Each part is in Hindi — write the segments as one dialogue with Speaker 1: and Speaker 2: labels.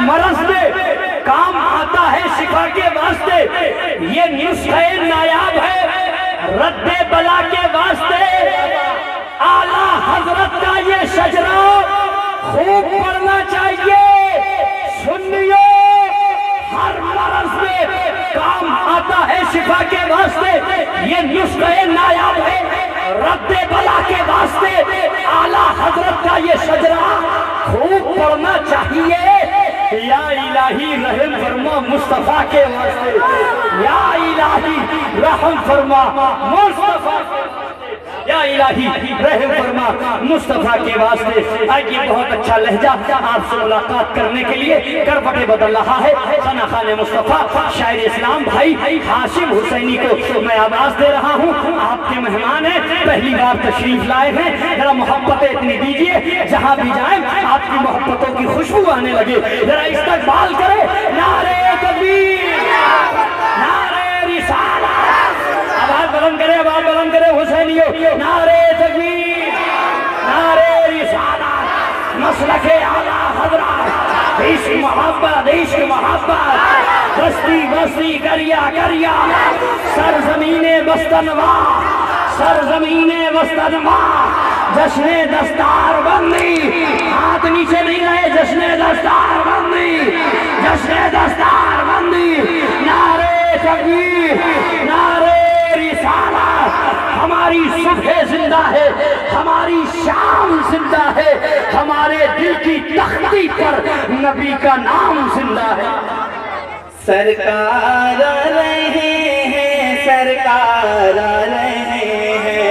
Speaker 1: मरज में काम आता है शिफा के वास्ते। ये नुस्खे नायाब है रद्दे बला के वास्ते। आला हजरत का ये शजरा खूब पढ़ना चाहिए। सुनियो, हर मरज में काम आता है शिफा के वास्ते। ये नुस्खे नायाब है रद्दे बला के वास्ते। आला हजरत का ये शजरा खूब पढ़ना चाहिए। या इलाही रहम फरमा मुस्तफा के वास्ते। या इलाही रहम फरमा मुस्तफा, या इलाही रहम फरमा मुस्तफा के वास्ते। आइए, बहुत अच्छा लहजा आपसे मुलाकात करने के लिए करवटें बदल रहा है सना खान मुस्तफा शायर इस्लाम भाई हाशिम हुसैनी को मैं आवाज दे रहा हूँ। आपके मेहमान हैं, पहली बार तशरीफ लाए हैं। जरा मोहब्बतें इतनी दीजिए, जहाँ भी जाए आपकी मोहब्बतों की खुशबू आने लगे। जरा इस्तकबाल करे। नारे तकबीर, नारे रिसालत, आवाज बुलंद करे, आवाज बुलंद करे हुसैनियों। नारे तकबीर, नारे रिसालत, मसलके आला हज़रत, इश्क मोहब्बत, इश्क मोहब्बत, बस्ती बस्ती करिया करिया, सरजमीने बस्तनवा, सरजमीने बस्तनवा, जश्ने दस्तार बंदी। हाथ नीचे नहीं रहे, जश्ने दस्तार बंदी, जश्ने दस्तार बंदी। नारे तकबीर, नारे रिसालत। हमारी सुबह जिंदा है, हमारी शाम जिंदा है, हमारे दिल की तख्ती पर नबी का नाम जिंदा है।
Speaker 2: सरकार आ रहे हैं, सरकार आ रहे हैं।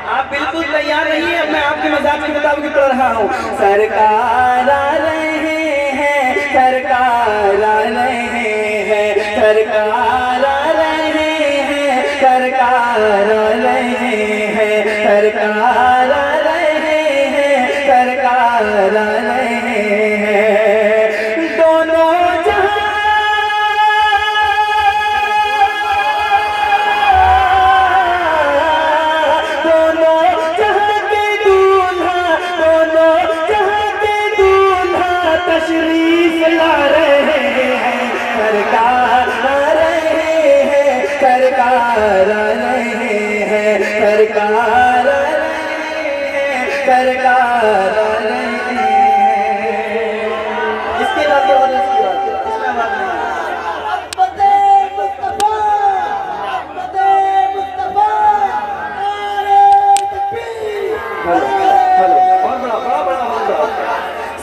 Speaker 2: आप बिल्कुल तैयार रहिए, मैं आपके मजाक के मुताबिक पढ़ रहा हूँ। सरकार आ रहे हैं, सरकार आ रहे हैं, सरकार आ रहे हैं, सरकार आ रहे हैं, सरकार आ रहे हैं, सरकार आ रहे हैं। दोनों तशरीफ ला रहे हैं, सरकार आ रहे हैं, सरकार आ रहे हैं, सरकार आ रहे हैं, सरकार आ रहे हैं। इसके बाद क्या होगा? इसमें बात नहीं।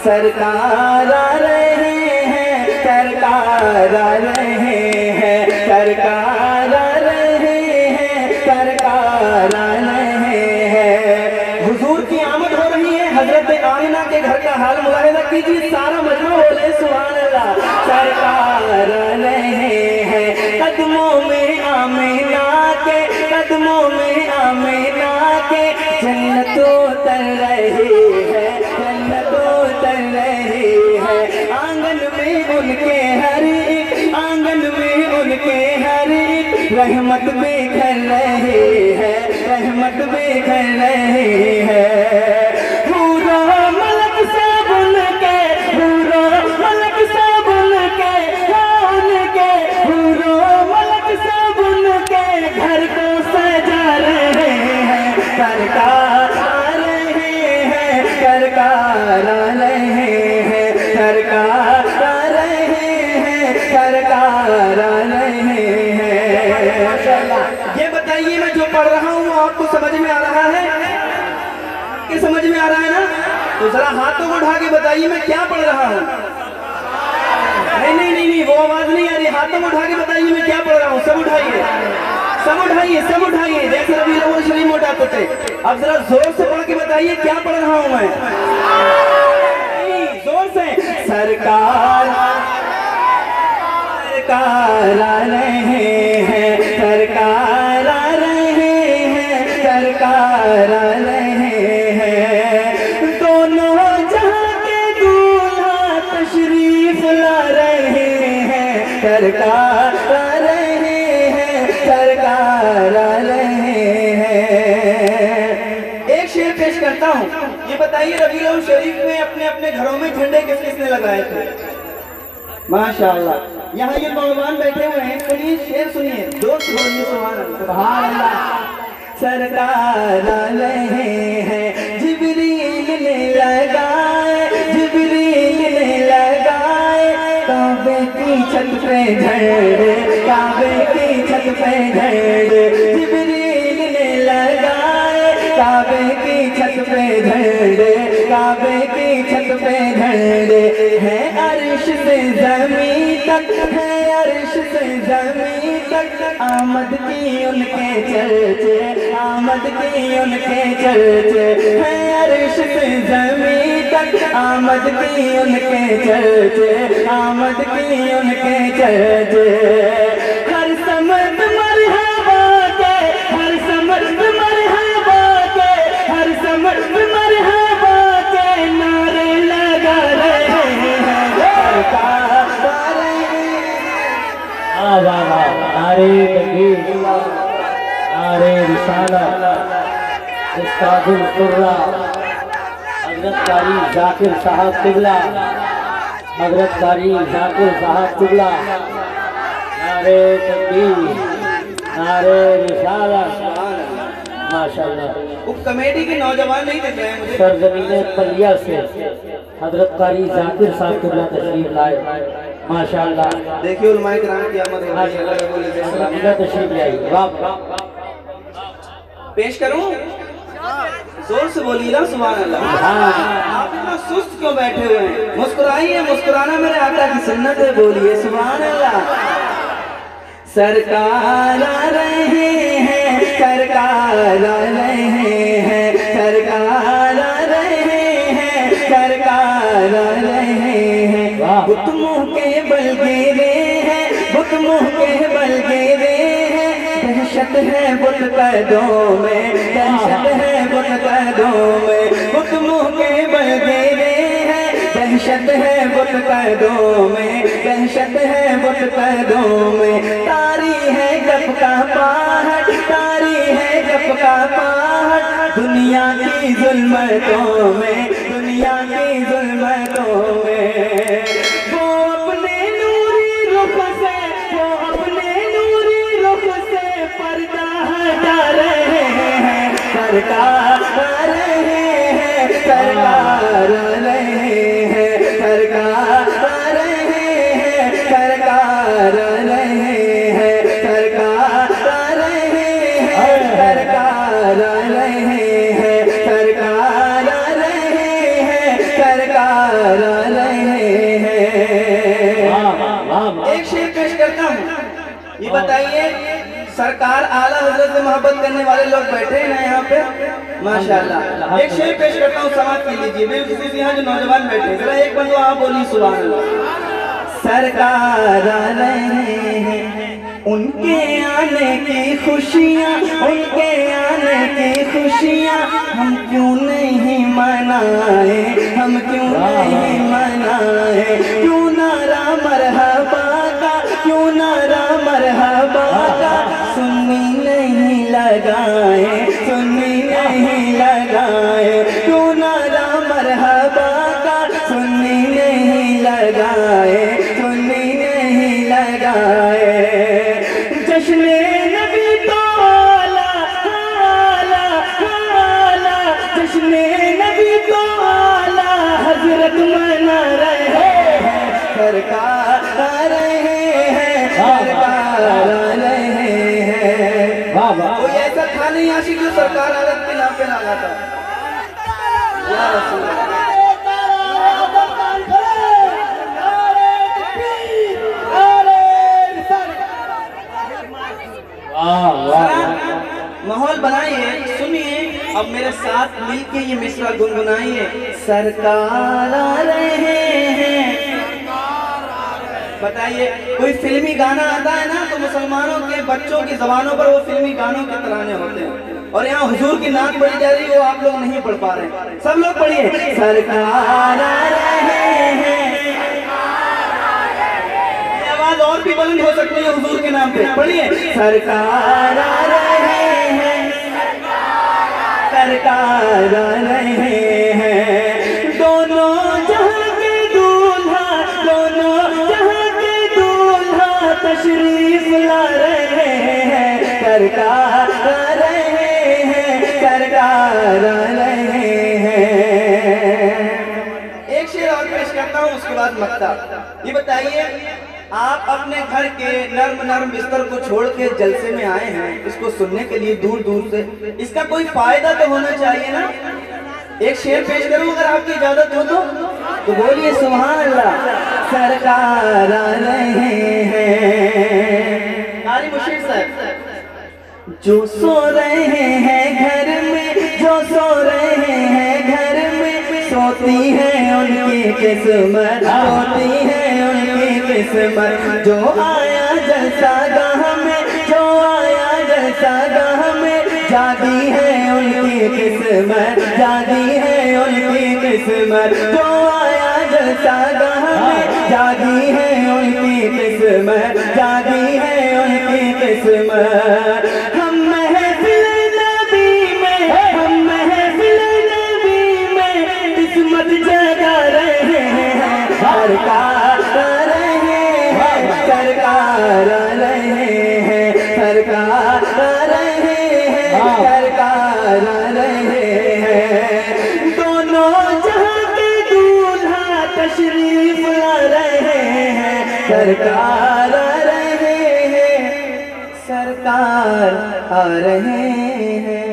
Speaker 2: सरकार आ रहे हैं, सरकार आ रहे हैं, सरकार आ रहे हैं, सरकार आ रहे हैं। हुजूर की आमद हो रही है। हजरत आमिना के घर का हाल मुलाहिजा कीजिए, सारा मजमा बोले सुभान अल्लाह। सरकार आ रहे हैं, कदमों में आमिना के, कदमों में आमिना के, जन्नत उतर रही है, जन्नत उतर रही है। आंगन में उनके हर एक, आंगन में उनके हर एक रहमत बिखर रही है, रहमत बिखर रही है। पूरा मलक सब उनके, पूरा मलक सब उनके, उनके पूरा मलक सब उनके घर को सजा रहे हैं। सरकार आ रहे हैं, सरकार आ रहे हैं, सरकार आ रहे हैं, सरकार आ रहे हैं। माशाअल्लाह। ये बताइए, मैं जो पढ़ रहा हूँ आपको समझ में आ रहा है? कि समझ में आ रहा है ना? तो जरा हाथों को उठा के बताइए मैं क्या पढ़ रहा हूँ। नहीं नहीं नहीं नहीं, वो आवाज नहीं आ रही। हाथों को उठा के बताइए मैं क्या पढ़ रहा हूँ। सब उठाइए, सब उठाइए, सब उठाइए, जैसे रबी अव्वल शरीफ मोटा कुत्ते। अब जरा जोर से पढ़ के बताइए क्या पढ़ रहा हूँ मैं। जोर से। सरकार, सरकार आ रहे हैं, सरकार आ रहे हैं, सरकार आ रहे हैं। दोनों जहां के दूल्हा तशरीफ ला रहे हैं, सरकार आ रहे हैं, सरकार आ रहे हैं। एक शेर पेश करता हूँ, ये बताइए रबीउल शरीफ में अपने अपने घरों में झंडे किस किसने लगाए थे? माशाअल्लाह। यहाँ ये नौजवान बैठे हुए हैं, सुनिए शेर सुनिए, दोस्त बोलिए सुभान अल्लाह। सरकार आ रहे हैं, जिब्रील ने लगाए, जिब्रील ने लगाए, काबे की छत पे झंडे, काबे की छत पे झंडे, जिब्रील ने लगाए, काबे की छत पे झंडे, काबे की छत पे झंडे, है अर्श से जमीन तक, है अर्श से जमीन तक, आमद की उनके चर्चे, आमद की उनके चर्चे, है अर्श से जमीन तक, आमद की उनके चर्चे, आमद की उनके चर्चे। हर समत मरहबा के, हर समत मरहबा के, हर समत मरहबा के नारे लगा रहे हैं, सरकार
Speaker 1: नारे तकबीर, नारे रिसालत, उस्तादुल कुर्रा हजरत कारी जाकिर साहब किबला, हजरत कारी जाकिर साहब किबला, नारे तकबीर, नारे रिसालत, माशाअल्लाह।
Speaker 2: वो कमेटी के नौजवान नहीं दिख रहे हैं मुझे।
Speaker 1: सरजमीन पलिया से हजरत कारी जाकिर साहब किबला तशरीफ लाए, माशाअल्लाह।
Speaker 2: देखिए उलमाए किराम की आमद हो रही है,
Speaker 1: तशरीफ लाई, वाह।
Speaker 2: पेश करूं? जोर से बोलिए ना सुभान अल्लाह। आप इतना सुस्त क्यों बैठे हुए हैं? मुस्कुराइए, मुस्कुराना मेरे आका की सुन्नत है, बोलिए सुभान अल्लाह। सरकार आ रहे हैं, सरकार आ रहे हैं, सरकार आ रहे हैं, सरकार आ रहे हैं, बुत मुँह के बल गिरे हैं, बुत मुँह के बल गिरे हैं, दहशत है बुत कदों में, दहशत है बुत कदों में, बुत मुँह के बल गिरे हैं, दहशत है बुत कदों में, दहशत है बुत कदों में, तारी है गप का पहाड़, तारी है गप का पहाड़, दुनिया की जुल्मतों में, दुनिया की जुल्मतों में, वो अपने नूरी रुख से, वो अपने नूरी रुख से पर्दा हटा रहे हैं, सरकार आ रहे हैं, सरकार आ रहे हैं, सरकार आ रहे हैं, सरकार आ रहे हैं, सरकार आ रहे हैं, सरकार आ रहे हैं, सरकार आ रहे हैं, सरकार आ रहे हैं। एक शेर पेश करता हूँ, ये बताइए सरकार आला हजरत से मोहब्बत करने वाले लोग बैठे हैं ना यहाँ पे, माशाल्लाह। एक शेर पेश करता हूँ, समाप्त कर लीजिए। बेखुसूस यहाँ जो नौजवान बैठे हैं, जरा एक बंदो आप बोलिए सुभान अल्लाह। सरकार आ रहे हैं, उनके आने की खुशियाँ, उनके आने की खुशियाँ हम क्यों नहीं मनाए, हम क्यों नहीं मनाए, क्यों नारा मरहबा का, क्यों नारा मरहबा का सुन्नी नहीं लगाए, सुन्नी नहीं लगाए, क्यों नारा मरहबा का सुन्नी नहीं लगाए, सुन्नी नहीं लगाए। जश्ने नबी तो आला, आला, आला, जश्ने नबी तो आला हजरत मना रहे हैं, सरकार आ रहे हैं, सरकार आ रहे हैं। कोई ऐसा था नहीं आशिक जो सरकार आलत के नाम पे लगा था। या रसूल अल्लाह। माहौल बनाइए, सुनिए, अब मेरे साथ मिलके ये मिसरा गुनगुनाइए। सरकार आ रहे हैं, बताइए कोई फिल्मी गाना आता है ना तो मुसलमानों के बच्चों की जबानों पर वो फिल्मी गानों के तराने होते हैं, और यहाँ हुजूर की नात पढ़ी जा रही है, वो आप लोग नहीं पढ़ पा रहे हैं। सब लोग पढ़िए, सरकार आ रहे हैं। आवाज और भी बुलंद हो सकती है हुजूर के नाम पे, पढ़िए, सरकार आ रहे हैं, सरकार आ रहे हैं। तशरीफ ला रहे हैं, सरकार आ रहे हैं, सरकार आ रहे हैं। एक शेर और पेश करता हूँ, उसके बाद मक्ता। ये बताइए, आप अपने घर के नर्म नर्म बिस्तर को छोड़ के जलसे में आए हैं इसको सुनने के लिए दूर दूर से, इसका कोई फायदा तो होना चाहिए ना। एक शेर पेश करूं अगर आपकी इजाजत हो तो बोलिए सुभान अल्लाह। सरकार आ रहे हैं, आरी मुशीर साहब। जो सो रहे हैं घर में, जो सो रहे हैं घर में, सोती है उनकी किस्मत, सोती है उनकी किस्मत। जो आया जलसा गाह में, जो आया जलसा गाह में, जागी है उनकी किस्मत, जागी है उनकी किस्मत। जो आया जलसा गाह में, जागी है उनकी किस्मत, जागी है उनकी किस्मत। हम महफिल नबी में, हम महफिल नबी में किस्मत जगा रहे हैं, सरकार आ रहे हैं, सरकार आ रहे हैं, सरकार आ रहे हैं, सरकार आ रहे हैं। दोनों जहां के दूल्हा तशरीफ ला रहे हैं, सरकार आ रहे हैं, सरकार आ रहे हैं।